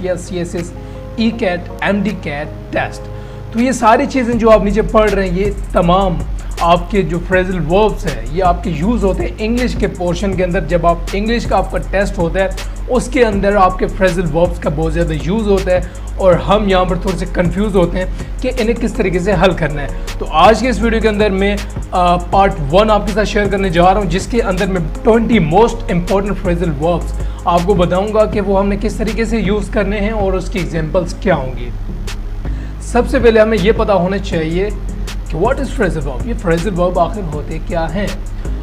या CSS, ECAT, MDCAT test. तो ये सारी चीज़ें जो आप नीचे पढ़ रहे हैं, ये तमाम आपके जो फ्रेजल वर्ब्स हैं ये आपके यूज़ होते हैं इंग्लिश के पोर्शन के अंदर। जब आप इंग्लिश का आपका टेस्ट होता है उसके अंदर आपके फ्रेजल वर्ब्स का बहुत ज़्यादा यूज़ होता है, और हम यहाँ पर थोड़े से कंफ्यूज होते हैं कि इन्हें किस तरीके से हल करना है। तो आज के इस वीडियो के अंदर मैं पार्ट 1 आपके साथ शेयर करने जा रहा हूँ, जिसके अंदर मैं 20 मोस्ट इंपॉर्टेंट फ्रेजल वर्ब्स आपको बताऊँगा कि वो हमने किस तरीके से यूज़ करने हैं और उसकी एग्जाम्पल्स क्या होंगी। सबसे पहले हमें ये पता होना चाहिए कि व्हाट इज़ फ्रेजल वर्ब। ये फ्रेजल वर्ब आखिर होते क्या हैं।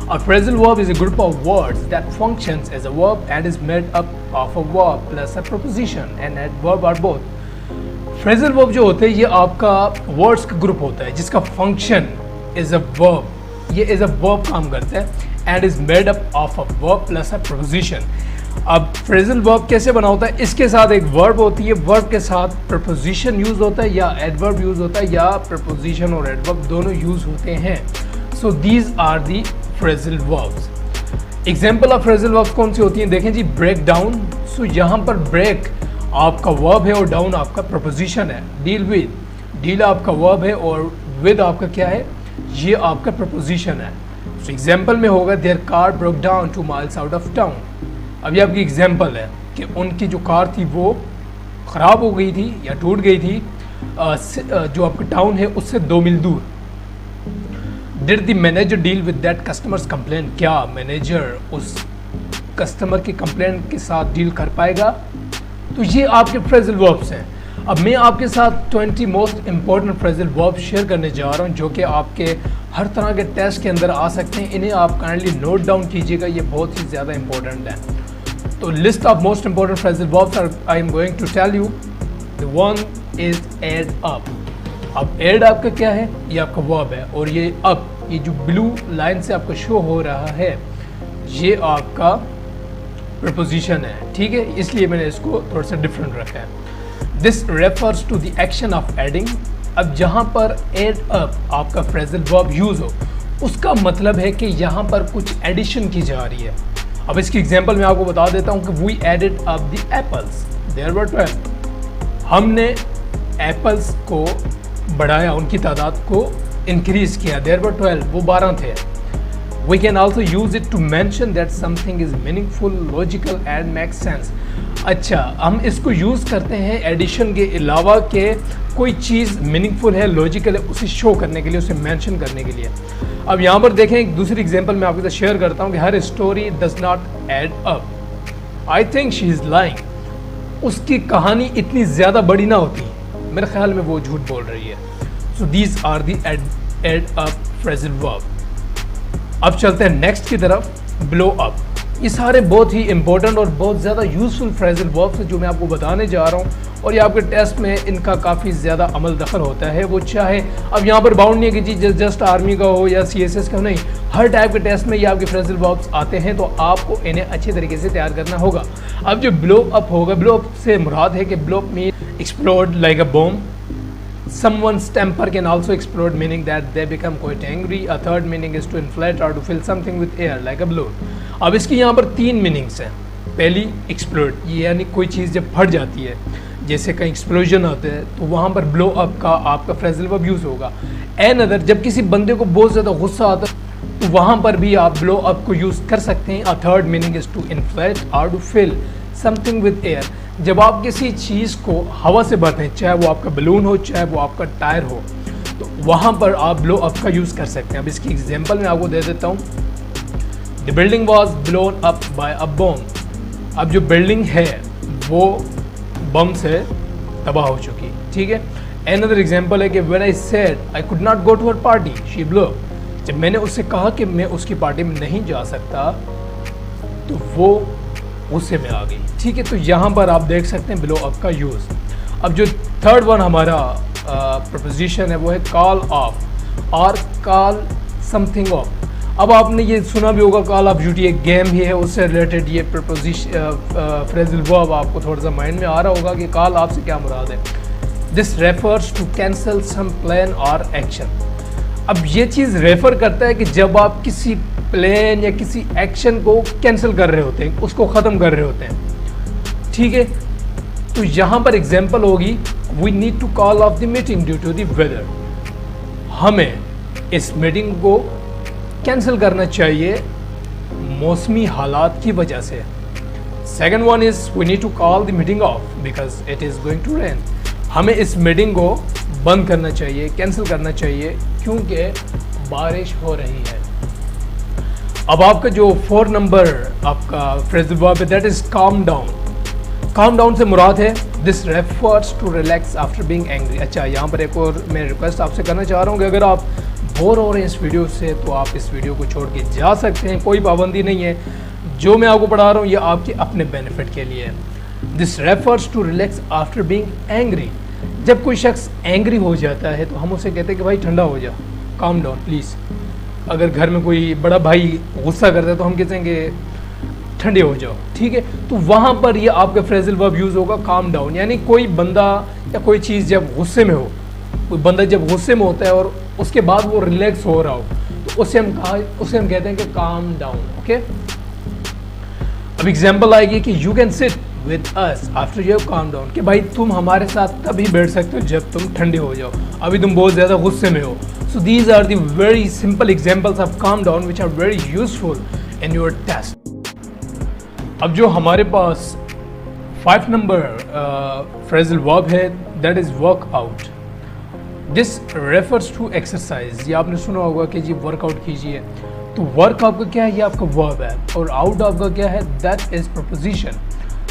A phrasal verb is a group of words that functions as a verb and is made up of a verb plus a preposition and adverb or both. Phrasal verb जो होते हैं ये आपका words का ग्रुप होता है जिसका function is a verb, ये is a verb काम करता है and is made up of a verb plus a preposition. अब phrasal verb कैसे बना होता है, इसके साथ एक verb होती है, verb के साथ preposition यूज़ होता है या adverb यूज़ होता है, या preposition और adverb दोनों यूज़ होते हैं। So these are the phrasal verbs. Example of phrasal verbs कौन सी होती हैं, देखें जी, ब्रेक डाउन। सो यहाँ पर ब्रेक आपका वर्ब है और डाउन आपका प्रपोजिशन है। डील विद, डील आपका वर्ब है और विद आपका क्या है, ये आपका प्रपोजिशन है। सो एग्जाम्पल में होगा their car broke down 2 miles out of town. अब ये आपकी एग्जाम्पल है कि उनकी जो कार थी वो ख़राब हो गई थी या टूट गई थी जो आपका टाउन है उससे 2 मील दूर। Did the manager deal with that customer's complaint? क्या मैनेजर उस कस्टमर की कंप्लेंट के साथ डील कर पाएगा। तो ये आपके फ्रेजल वर्ब्स हैं। अब मैं आपके साथ 20 most important phrasal verbs share करने जा रहा हूँ जो कि आपके हर तरह के टेस्ट के अंदर आ सकते हैं। इन्हें आप काइंडली नोट डाउन कीजिएगा, ये बहुत ही ज़्यादा इंपॉर्टेंट है। तो list of most important phrasal verbs I am going to tell you. The one is add up. अब एड आपका क्या है, ये आपका वर्ब है, और ये अप, ये जो ब्लू लाइन से आपको शो हो रहा है ये आपका प्रपोजिशन है, ठीक है, इसलिए मैंने इसको थोड़ा सा डिफरेंट रखा है। This refers to the action of adding. अब जहाँ पर एड अप आपका फ्रेजल वर्ब यूज़ हो उसका मतलब है कि यहाँ पर कुछ एडिशन की जा रही है। अब इसकी एग्जांपल मैं आपको बता देता हूँ कि we added up the apples, there were 12। हमने एप्पल्स को बढ़ाया, उनकी तादाद को इंक्रीज किया, देयर वर 12, वो 12 थे। We can also use it to mention that something is meaningful, logical and make sense. अच्छा, हम इसको यूज़ करते हैं एडिशन के अलावा के कोई चीज़ मीनिंगफुल है, लॉजिकल है, उसे शो करने के लिए, उसे मेंशन करने के लिए। अब यहाँ पर देखें एक दूसरी एग्जांपल मैं आपके साथ शेयर करता हूँ कि हर story does not add up, I think she is lying. उसकी कहानी इतनी ज़्यादा बड़ी ना होती, मेरे ख्याल में वो झूठ बोल रही है। So these are the add up phrasal verb. अब चलते हैं नेक्स्ट की तरफ, ब्लो अप। ये सारे बहुत ही इंपॉर्टेंट और बहुत ज़्यादा यूजफुल फ्रेजल वर्ब्स हैं जो मैं आपको बताने जा रहा हूँ, और ये आपके टेस्ट में इनका काफ़ी ज़्यादा अमल दखल होता है। वो चाहे अब यहाँ पर बाउंड नहीं है कि जी जस्ट आर्मी का हो या CSS का हो, नहीं, हर टाइप के टेस्ट में ये आपके फ्रेजल वर्ब्स आते हैं, तो आपको इन्हें अच्छे तरीके से तैयार करना होगा। अब जो ब्लो अप होगा, ब्लो अप से मुराद है कि blow up mean explode like a bomb. Someone's temper can also explode, meaning that they become quite angry. A third meaning is to inflate or to fill something with air like a balloon. अब इसकी यहाँ पर 3 meanings हैं। पहली explode, ये यानी कोई चीज़ जब फट जाती है, जैसे कहीं एक्सप्लोजन होता है, तो वहाँ पर ब्लो अप का आपका फ्रेजल वर्ब यूज़ होगा। एन अदर, जब किसी बंदे को बहुत ज़्यादा गुस्सा आता है तो वहाँ पर भी आप ब्लो अप को यूज़ कर सकते हैं। A third meaning is to inflate और to fill something with air. जब आप किसी चीज़ को हवा से भरते हैं, चाहे वो आपका बलून हो चाहे वो आपका टायर हो, तो वहाँ पर आप ब्लो अप का यूज़ कर सकते हैं। अब इसकी एग्जांपल मैं आपको दे देता हूँ। The building was blown up by a bomb. अब जो बिल्डिंग है वो बम से तबाह हो चुकी, ठीक है। अनदर एग्जांपल है कि when I said I could not go to her party she blow. जब मैंने उससे कहा कि मैं उसकी पार्टी में नहीं जा सकता तो वो गुस्से में आ गई, ठीक है। तो यहाँ पर आप देख सकते हैं ब्लो अप का यूज़। अब जो थर्ड वन हमारा प्रपोजिशन है वो है कॉल ऑफ और कॉल समथिंग ऑफ। अब आपने ये सुना भी होगा, कॉल ऑफ ड्यूटी एक गेम ही है, उससे रिलेटेड ये प्रपोजिशन फ्रेजल वर्ब आपको थोड़ा सा माइंड में आ रहा होगा कि कॉल ऑफ से क्या मुराद है। This refers to cancel some plan और एक्शन। अब ये चीज़ रेफ़र करता है कि जब आप किसी प्लान या किसी एक्शन को कैंसिल कर रहे होते हैं, उसको ख़त्म कर रहे होते हैं, ठीक है। तो यहाँ पर एग्जाम्पल होगी we need to call off the meeting due to the weather. हमें इस मीटिंग को कैंसिल करना चाहिए मौसमी हालात की वजह से। Second one is we need to call the meeting off because it is going to rain. हमें इस मीटिंग को बंद करना चाहिए, कैंसिल करना चाहिए क्योंकि बारिश हो रही है। अब आपका जो 4 नंबर आपका फ्रेजल वर्ब है that is calm down. Calm down से मुराद है this refers to relax after being angry. अच्छा, यहाँ पर एक और मैं रिक्वेस्ट आपसे करना चाह रहा हूँ कि अगर आप बोर हो रहे हैं इस वीडियो से तो आप इस वीडियो को छोड़ के जा सकते हैं, कोई पाबंदी नहीं है। जो मैं आपको पढ़ा रहा हूँ ये आपके अपने बेनिफिट के लिए है। This refers to relax after being angry. जब कोई शख्स एंग्री हो जाता है तो हम उसे कहते हैं कि भाई ठंडा हो जा, काम डाउन प्लीज़। अगर घर में कोई बड़ा भाई गुस्सा करता है तो हम कहते हैं कि ठंडे हो जाओ, ठीक है। तो वहाँ पर ये आपका फ्रेजल वर्ब यूज़ होगा काम डाउन। यानी कोई बंदा या कोई चीज़ जब गुस्से में हो, कोई बंदा जब गुस्से में होता है और उसके बाद वो रिलैक्स हो रहा हो तो उसे हम कहते हैं कि काम डाउन, ओके। अब एग्जाम्पल आएगी कि you can sit with us after you calm down, कि भाई तुम हमारे साथ तभी बैठ सकते हो जब तुम ठंडे हो जाओ, अभी तुम बहुत ज़्यादा गुस्से में हो। So these are the very simple examples of calm down which are very useful in your test. अब जो हमारे पास 5 नंबर फ्रेजल वर्ब है that is work out. This refers to exercise. ये आपने सुना होगा कि जी वर्कआउट कीजिए। तो वर्क आपका क्या है, ये आपका वर्ब है, और आउट आपका क्या है, दैट इज़ प्रपोजिशन।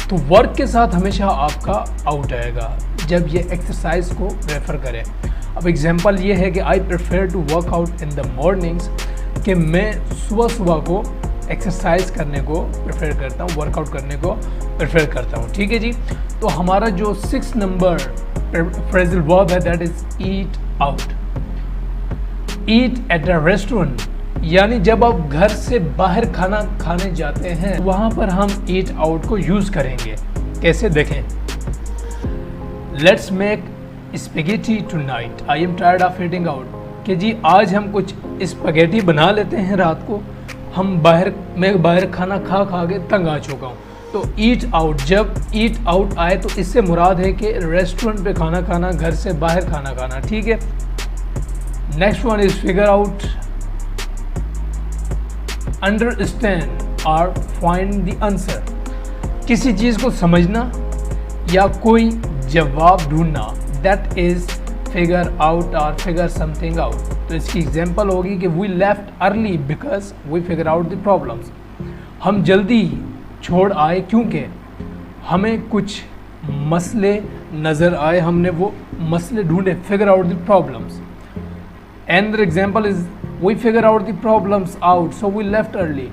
तो वर्क के साथ हमेशा आपका आउट आएगा जब ये एक्सरसाइज को रेफ़र करें। अब एग्जांपल ये है कि I prefer to work out in the mornings, कि मैं सुबह को एक्सरसाइज करने को प्रेफर करता हूँ, वर्कआउट करने को प्रेफर करता हूँ, ठीक है जी। तो हमारा जो 6 नंबर फ्रेजल वर्ब है that is eat out. Eat at a restaurant, यानी जब आप घर से बाहर खाना खाने जाते हैं वहाँ पर हम ईट आउट को यूज़ करेंगे। कैसे देखें, let's make spaghetti tonight, I am tired of eating out, कि जी आज हम कुछ स्पेगेटी बना लेते हैं रात को, मैं बाहर खाना खा के तंग आ चुका हूँ। तो ईट आउट, जब ईट आउट आए तो इससे मुराद है कि रेस्टोरेंट पे खाना खाना, घर से बाहर खाना खाना, ठीक है। Next one is figure out. Understand और फाइंड द आंसर, किसी चीज़ को समझना या कोई जवाब ढूंढना, दैट इज़ फिगर आउट और फिगर समथिंग आउट। तो इसकी एग्जांपल होगी कि we left early because we figure out the problems. हम जल्दी छोड़ आए क्योंकि हमें कुछ मसले नज़र आए, हमने वो मसले ढूंढे, figure out the problems. And example is we figure out the problems out so we left early.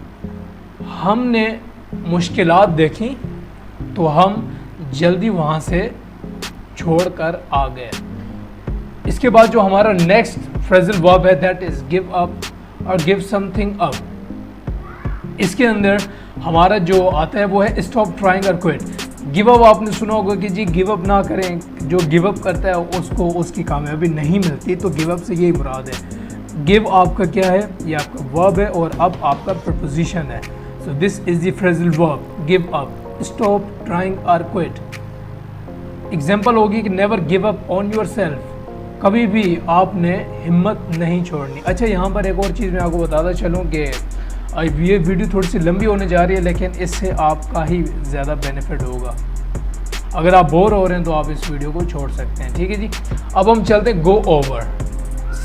हमने मुश्किलात देखी तो हम जल्दी वहाँ से छोड़ कर आ गए। इसके बाद जो हमारा नेक्स्ट फ्रेजल वर्ब है दैट इज़ गिव अप और गिव समथिंग अप। इसके अंदर हमारा जो आता है वो है स्टॉप ट्राइंग और क्विट। गिव अप आपने सुना होगा कि जी गिव अप ना करें, जो गिव अप करता है उसको उसकी कामयाबी नहीं मिलती, तो गिव अप से यही मुराद है। गिव आपका क्या है, ये आपका वर्ब है और अप आपका प्रपोजिशन है। So this is the phrasal verb give up, stop trying और क्विट। एग्जाम्पल होगी कि never give up on your self, कभी भी आपने हिम्मत नहीं छोड़नी। अच्छा, यहाँ पर एक और चीज़ मैं आपको बताता चलूँ कि ये वीडियो थोड़ी सी लंबी होने जा रही है लेकिन इससे आपका ही ज़्यादा बेनिफिट होगा। अगर आप बोर हो रहे हैं तो आप इस वीडियो को छोड़ सकते हैं, ठीक है जी। अब हम चलते हैं go over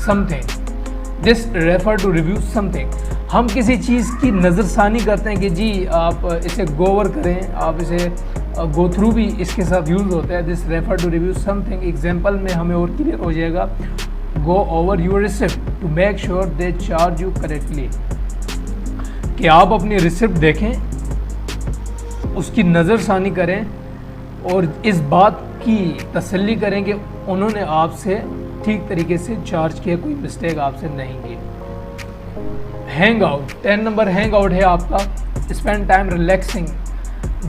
something. This refer to review something. हम किसी चीज़ की नज़रसानी करते हैं कि जी आप इसे गो ओवर करें, आप इसे गो थ्रू भी इसके साथ यूज़ होता है। This refer to review something. Example में हमें और क्लियर हो जाएगा, go over your receipt to make sure they charge you correctly, कि आप अपनी रिसिप्ट देखें, उसकी नज़रसानी करें और इस बात की तसल्ली करें कि उन्होंने आपसे ठीक तरीके से चार्ज किया, कोई मिस्टेक आपसे नहीं की। Hang out, 10 number hang out है आपका स्पेंड टाइम रिलैक्सिंग।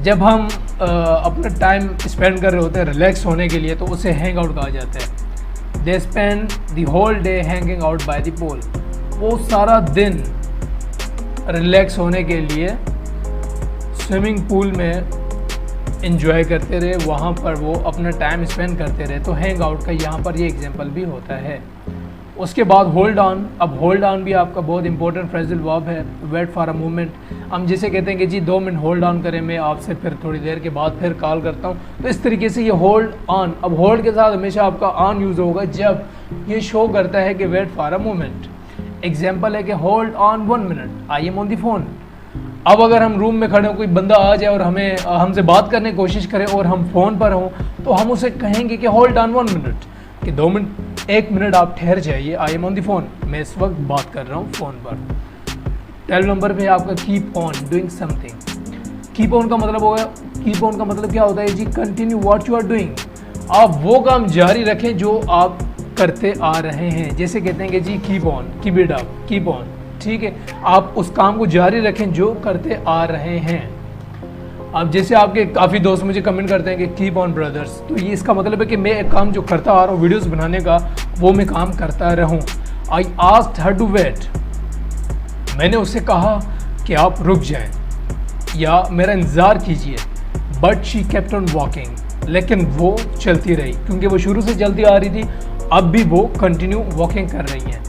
जब हम अपना टाइम स्पेंड कर रहे होते हैं रिलैक्स होने के लिए तो उसे हैंग आउट कहा जाता है। They spend the whole day hanging out by the pool. वो सारा दिन रिलैक्स होने के लिए स्विमिंग पूल में इंजॉय करते रहे, वहाँ पर वो अपना टाइम स्पेंड करते रहे। तो हैंग आउट का यहाँ पर ये एग्जांपल भी होता है। उसके बाद होल्ड ऑन। अब होल्ड ऑन भी आपका बहुत इंपॉर्टेंट फ्रेजल वर्ब है। वेट फॉर अ मोमेंट, हम जिसे कहते हैं कि जी 2 मिनट होल्ड ऑन करें, मैं आपसे फिर थोड़ी देर के बाद फिर कॉल करता हूँ। तो इस तरीके से ये होल्ड ऑन। अब होल्ड के साथ हमेशा आपका ऑन यूज़ होगा जब ये शो करता है कि wait for a moment. Example है कि hold on 1 minute, I am on the phone. अब अगर हम रूम में खड़े हो, कोई बंदा आ जाए और हमसे बात करने की कोशिश करे और हम फ़ोन पर हों, तो हम उसे कहेंगे कि होल्ड ऑन 1 मिनट, कि 2 मिनट 1 मिनट आप ठहर जाइए, आई एम ऑन द फोन, मैं इस वक्त बात कर रहा हूँ फ़ोन पर। 12 नंबर पे आपका keep on doing something. Keep on का मतलब होगा, कीप ऑन का मतलब क्या होता है जी, continue what you are doing. आप वो काम जारी रखें जो आप करते आ रहे हैं। जैसे कहते हैं कि जी keep on, keep it up, keep on, ठीक है, आप उस काम को जारी रखें जो करते आ रहे हैं। अब जैसे आपके काफ़ी दोस्त मुझे कमेंट करते हैं कि कीप ऑन ब्रदर्स, तो ये इसका मतलब है कि मैं एक काम जो करता आ रहा हूँ वीडियोस बनाने का, वो मैं काम करता रहूँ। I asked her to wait, मैंने उससे कहा कि आप रुक जाएं या मेरा इंतज़ार कीजिए, but she kept on walking, लेकिन वो चलती रही, क्योंकि वो शुरू से चलती आ रही थी, अब भी वो कंटिन्यू वॉकिंग कर रही हैं।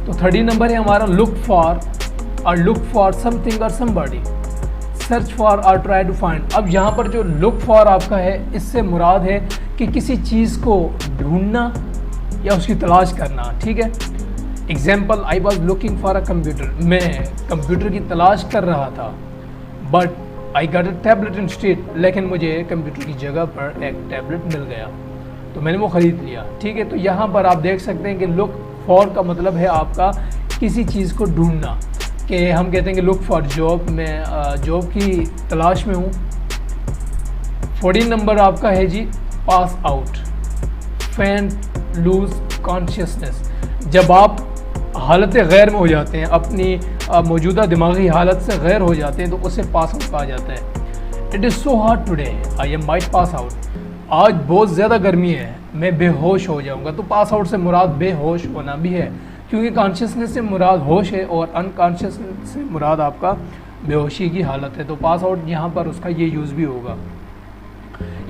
तो 30 नंबर है हमारा लुक फॉर समथिंग और समबॉडी, सर्च फॉर और ट्राई टू फाइंड। अब यहाँ पर जो लुक फॉर आपका है, इससे मुराद है कि किसी चीज़ को ढूंढना या उसकी तलाश करना, ठीक है। Example, I was looking for a computer, मैं कंप्यूटर की तलाश कर रहा था, but I got a tablet instead, लेकिन मुझे कंप्यूटर की जगह पर एक टैबलेट मिल गया, तो मैंने वो ख़रीद लिया, ठीक है। तो यहाँ पर आप देख सकते हैं कि लुक फॉर का मतलब है आपका किसी चीज़ को ढूंढना, कि हम कहते हैं कि लुक फॉर जॉब, मैं जॉब की तलाश में हूँ। 14 नंबर आपका है जी पास आउट, फेंट, लूज कॉन्शियसनेस। जब आप हालत गैर में हो जाते हैं, अपनी मौजूदा दिमागी हालत से गैर हो जाते हैं, तो उसे पास आउट कहा जाता है। It is so hot today, I am might pass out, आज बहुत ज़्यादा गर्मी है, मैं बेहोश हो जाऊंगा। तो पास आउट से मुराद बेहोश होना भी है, क्योंकि कॉन्शियसनेस से मुराद होश है और अनकॉन्शियसनेस से मुराद आपका बेहोशी की हालत है। तो पास आउट यहाँ पर उसका ये यूज़ भी होगा।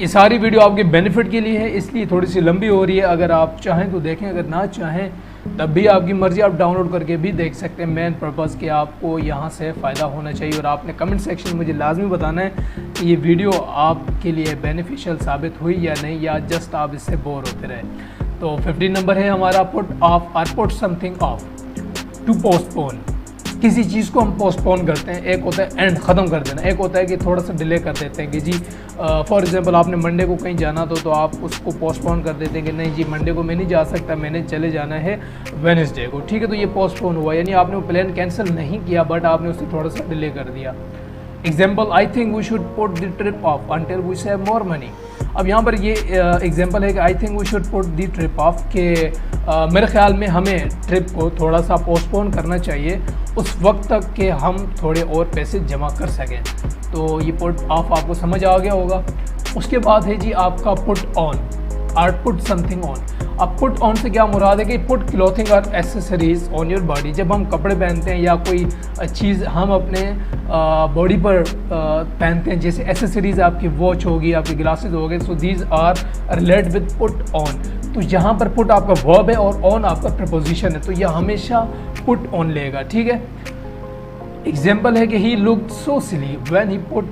ये सारी वीडियो आपके बेनिफिट के लिए है, इसलिए थोड़ी सी लंबी हो रही है। अगर आप चाहें तो देखें, अगर ना चाहें तब भी आपकी मर्ज़ी, आप डाउनलोड करके भी देख सकते हैं। मेन पर्पज़ कि आपको यहाँ से फ़ायदा होना चाहिए, और आपने कमेंट सेक्शन में मुझे लाजमी बताना है कि ये वीडियो आपके लिए बेनिफिशियल साबित हुई या नहीं, या जस्ट आप इससे बोर होते रहे। तो 15 नंबर है हमारा पुट ऑफ और put something off, to postpone. किसी चीज़ को हम पोस्टपोन करते हैं, एक होता है एंड ख़त्म कर देना, एक होता है कि थोड़ा सा डिले कर देते हैं कि जी फॉर एग्जांपल आपने मंडे को कहीं जाना तो आप उसको पोस्टपोन कर देते हैं कि नहीं जी मंडे को मैं नहीं जा सकता, मैंने चले जाना है वेडनेसडे को, ठीक है। तो ये पोस्टपोन हुआ, यानी आपने वो प्लान कैंसिल नहीं किया, बट आपने उसे थोड़ा सा डिले कर दिया। Example, I think we should put the trip off until we save more money. अब यहाँ पर ये एग्जाम्पल है कि I think we should put the trip off, के मेरे ख्याल में हमें ट्रिप को थोड़ा सा पोस्टपोन करना चाहिए उस वक्त तक कि हम थोड़े और पैसे जमा कर सकें। तो ये पुट ऑफ आपको समझ आ गया होगा। उसके बाद है जी आपका पुट ऑन और पुट समथिंग ऑन। अब पुट ऑन से क्या मुराद है कि पुट क्लॉथिंग और एसेसरीज ऑन योर बॉडी। जब हम कपड़े पहनते हैं या कोई चीज़ हम अपने बॉडी पर पहनते हैं, जैसे एसेसरीज आपकी वॉच होगी, आपकी ग्लासेस हो गए, so these are related with put on. तो यहाँ पर पुट आपका वर्ब है और ऑन आपका प्रपोजिशन है, तो यह हमेशा पुट ऑन लेगा, ठीक है। एग्जाम्पल है कि he looked so silly when he put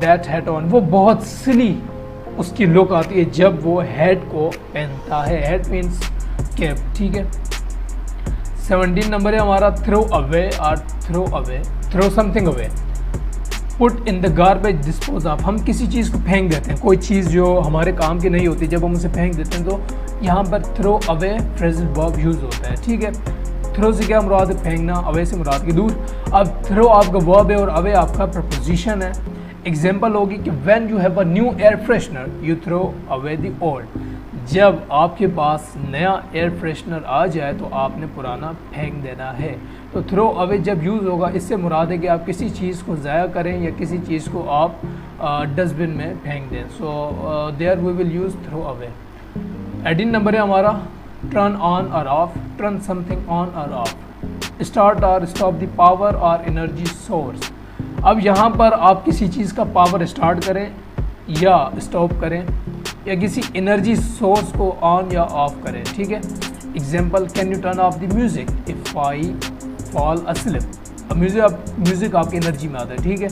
that hat on. वो बहुत सिली उसकी लुक आती है जब वो हेड को पहनता है। हेड मीन्स कैप, ठीक है। 17 नंबर है हमारा थ्रो अवे और throw something away. Put in the garbage, dispose of. हम किसी चीज़ को फेंक देते हैं, कोई चीज़ जो हमारे काम की नहीं होती, जब हम उसे फेंक देते हैं तो यहाँ पर throw away phrasal verb use होता है, ठीक है। थ्रो से क्या मुराद है? फेंकना, अवे से मुराद की दूर। अब थ्रो आपका वर्ब है और अवे आपका प्रपोजिशन है। एग्जाम्पल होगी कि when you have a new air freshener you throw away the old. जब आपके पास नया एयर फ्रेशनर आ जाए तो आपने पुराना फेंक देना है। तो थ्रो अवे जब यूज़ होगा, इससे मुराद है कि आप किसी चीज़ को ज़ाया करें या किसी चीज़ को आप डस्टबिन में फेंक दें। So there we will use throw away. 18 number है हमारा टर्न ऑन और ऑफ। टर्न समथिंग ऑन और ऑफ। स्टार्ट और स्टॉप द पावर और एनर्जी सोर्स। अब यहाँ पर आप किसी चीज़ का पावर स्टार्ट करें या स्टॉप करें या किसी एनर्जी सोर्स को ऑन या ऑफ करें, ठीक है। Example, can U turn off the music if I fall asleep. अब म्यूज़िक आपकी एनर्जी में आता है, ठीक है,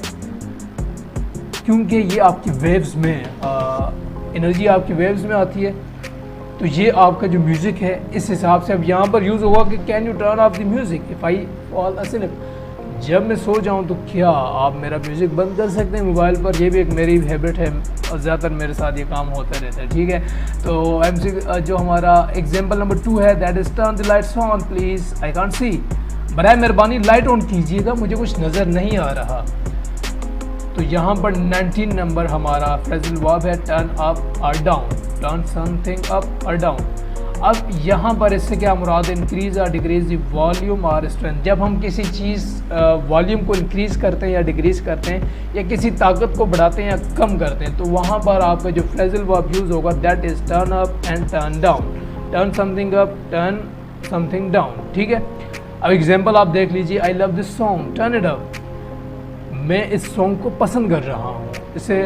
क्योंकि ये आपकी वेव्स में एनर्जी आपकी वेव्स में आती है। तो ये आपका जो म्यूज़िक है इस हिसाब से अब यहाँ पर यूज़ होगा कि can U turn off the music if I fall asleep. जब मैं सो जाऊँ तो क्या आप मेरा म्यूज़िक बंद कर सकते हैं मोबाइल पर। ये भी एक मेरी हैबिट है और ज़्यादातर मेरे साथ ये काम होता रहता है, ठीक है। तो जो हमारा एग्जांपल नंबर 2 है, that is turn the lights on please, I can't see. बराए मेहरबानी लाइट ऑन कीजिएगा, मुझे कुछ नज़र नहीं आ रहा। तो यहाँ पर 19 नंबर हमारा फ्रेजल वर्ब है, टर्न अप और डाउन, टर्न समथिंग अप और डाउन। अब यहाँ पर इससे क्या मुराद है, इंक्रीज़ और डिक्रीज़ द वॉल्यूम और स्ट्रेंथ। जब हम किसी चीज़ वॉल्यूम को इंक्रीज़ करते हैं या डिक्रीज़ करते हैं या किसी ताकत को बढ़ाते हैं या कम करते हैं, तो वहाँ पर आपका जो फ्रेजल वर्ब यूज़ होगा that is turn up and turn down, turn something up, turn something down, ठीक है। अब एग्जाम्पल आप देख लीजिए, I love this song, turn it up. मैं इस सॉन्ग को पसंद कर रहा हूँ, इसे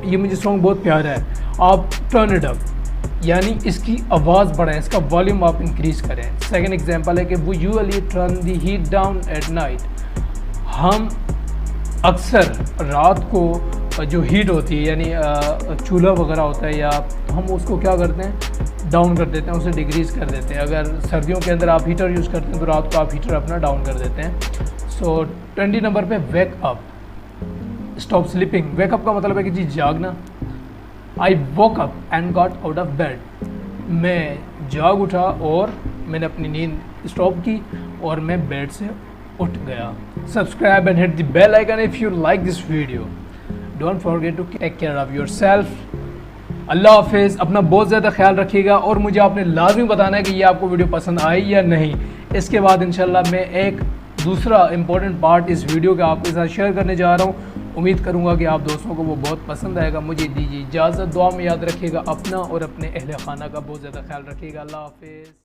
ये मुझे सॉन्ग बहुत प्यारा है, आप टर्न इट अप यानी इसकी आवाज़ बढ़ाएं, इसका वॉल्यूम आप इंक्रीज़ करें। सेकंड एग्जांपल है कि वो usually turn the heat down at night. हम अक्सर रात को जो हीट होती है यानी चूल्हा वगैरह होता है या हम उसको क्या करते हैं, डाउन कर देते हैं, उसे डिक्रीज़ कर देते हैं। अगर सर्दियों के अंदर आप हीटर यूज़ करते हैं तो रात को आप हीटर अपना डाउन कर देते हैं। सो 20 नंबर पे wake up, stop sleeping. Wake up का मतलब है कि जी जागना। I walk up and got out of bed. मैं जाग उठा और मैंने अपनी नींद स्टॉप की और मैं बेड से उठ गया। Subscribe and hit the bell icon if you like this video. Don't forget to take care of yourself. अल्लाह हाफिज़। अपना बहुत ज़्यादा ख्याल रखिएगा और मुझे आपने लाजमी बताना है कि ये आपको वीडियो पसंद आई या नहीं। इसके बाद इंशाल्लाह मैं एक दूसरा इम्पोर्टेंट पार्ट इस वीडियो का आपके साथ शेयर करने जा रहा हूँ। उम्मीद करूँगा कि आप दोस्तों को वो बहुत पसंद आएगा। मुझे दीजिए इजाज़त। दुआ में याद रखिएगा अपना और अपने अहले खाना का बहुत ज़्यादा ख्याल रखिएगा। अल्लाह हाफिज़।